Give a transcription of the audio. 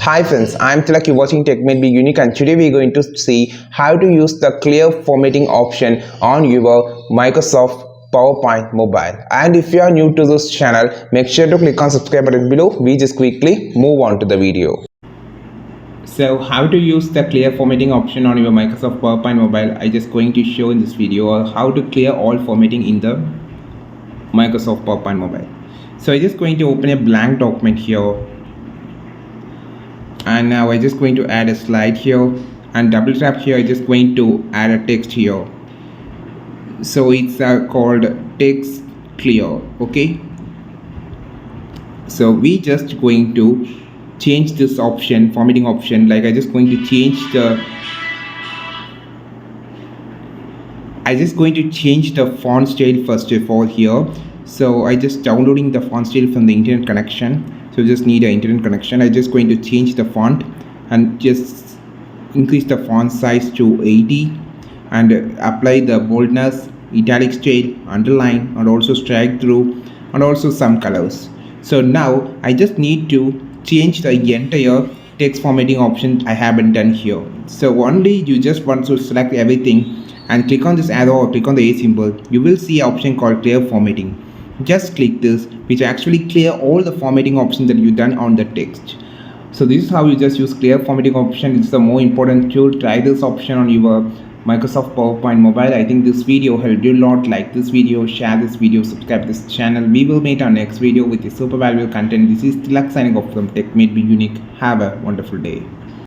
Hi friends, I'm Tilak, you're watching Tech Made Be Unique, and today we're going to see how to use the clear formatting option on your Microsoft PowerPoint mobile. And if you are new to this channel, make sure to click on subscribe button below. We just quickly move on to the video. So how to use the clear formatting option on your Microsoft PowerPoint mobile, I just going to show in this video, or how to clear all formatting in the Microsoft PowerPoint mobile. So I'm just going to open a blank document here, and now I'm just going to add a slide here, and double tap here. I'm just going to add a text here. So it's called text clear. Okay, so we just going to change this option, formatting option. Like I just going to change the font style first of all here. So I just downloading the font style from the internet connection. So just need an internet connection. I just going to change the font and just increase the font size to 80 and apply the boldness, italic style, underline, and also strike through, and also some colors. So now I just need to change the entire text formatting option I haven't done here. So only you just want to select everything and click on this arrow or click on the A symbol. You will see an option called clear formatting. Just click this, which actually clear all the formatting options that you done on the text. So this is how you just use clear formatting option. It's the more important tool. Try this option on your Microsoft PowerPoint mobile. I think this video helped you a lot. Like this video, share this video, subscribe this channel. We will meet our next video with a super valuable content. This is Tilak signing off from Tech Made Be Unique. Have a wonderful day.